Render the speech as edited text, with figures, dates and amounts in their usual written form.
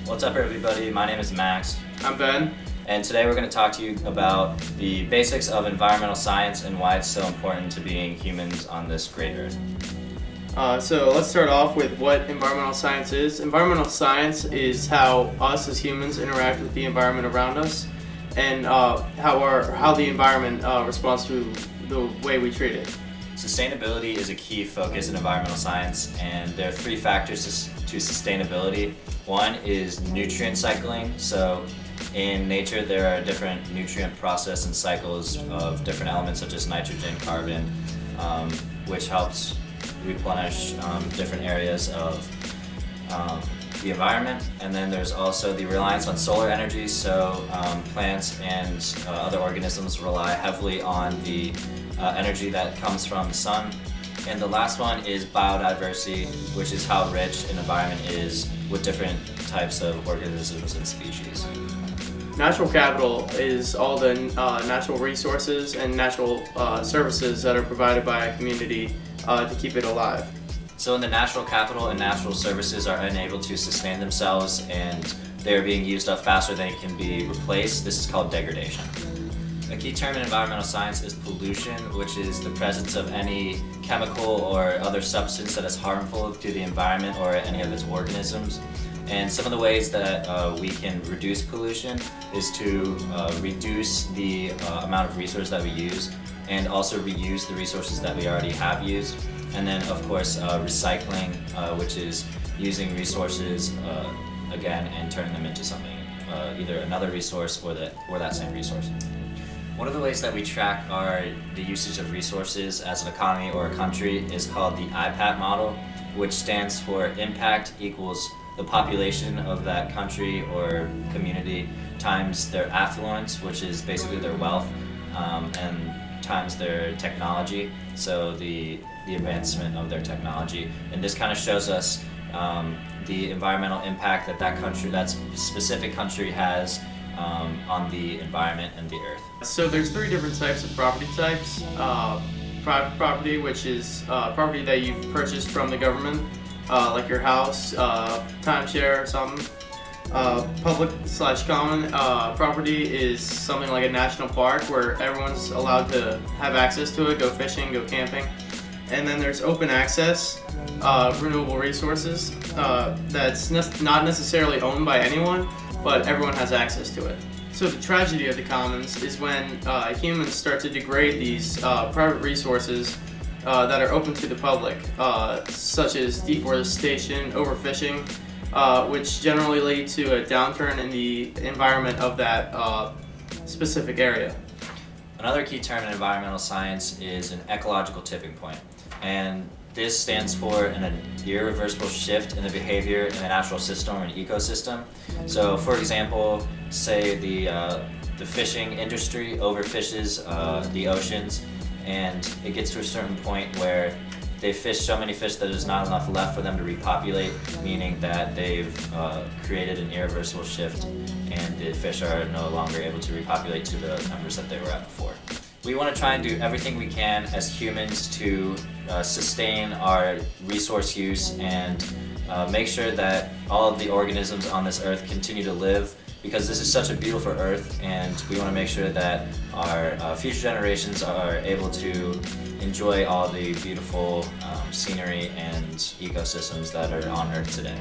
What's up, everybody? My name is Max, I'm Ben. and today we're going to talk to you about the basics of environmental science and why it's so important to being humans on this great earth. So let's start off with what environmental science is. Environmental science is how us as humans interact with the environment around us, and how the environment responds to the way we treat it. Sustainability is a key focus in environmental science, and there are three factors to sustainability. One is nutrient cycling. So in nature, there are different nutrient process and cycles of different elements such as nitrogen, carbon, which helps replenish different areas of the environment. And then there's also the reliance on solar energy. So plants and other organisms rely heavily on the energy that comes from the sun. And the last one is biodiversity, which is how rich an environment is with different types of organisms and species. Natural capital is all the natural resources and natural services that are provided by a community to keep it alive. So in the natural capital and natural services are unable to sustain themselves and they are being used up faster than they can be replaced. This is called degradation. A key term in environmental science is pollution, which is the presence of any chemical or other substance that is harmful to the environment or any of its organisms. And some of the ways that we can reduce pollution is to reduce the amount of resources that we use and also reuse the resources that we already have used. And then of course recycling, which is using resources again and turning them into something, either another resource or that same resource. One of the ways that we track the usage of resources as an economy or a country is called the IPAT model, which stands for impact equals the population of that country or community times their affluence, which is basically their wealth, and times their technology, so the advancement of their technology. And this kind of shows us the environmental impact that specific country has on the environment and the earth. So there's three different types of property types. Private property, which is property that you've purchased from the government, like your house, timeshare or something. Public/common property is something like a national park where everyone's allowed to have access to it, go fishing, go camping. And then there's open access, renewable resources, that's not necessarily owned by anyone, but everyone has access to it. So the tragedy of the commons is when humans start to degrade these private resources that are open to the public, such as deforestation, overfishing, which generally lead to a downturn in the environment of that specific area. Another key term in environmental science is an ecological tipping point, and this stands for an irreversible shift in the behavior in a natural system or an ecosystem. So, for example, say the fishing industry overfishes the oceans, and it gets to a certain point where they fish so many fish that there's not enough left for them to repopulate, meaning that they've created an irreversible shift and the fish are no longer able to repopulate to the numbers that they were at before. We want to try and do everything we can as humans to sustain our resource use and make sure that all of the organisms on this earth continue to live, because this is such a beautiful earth, and we want to make sure that our future generations are able to enjoy all the beautiful scenery and ecosystems that are on earth today.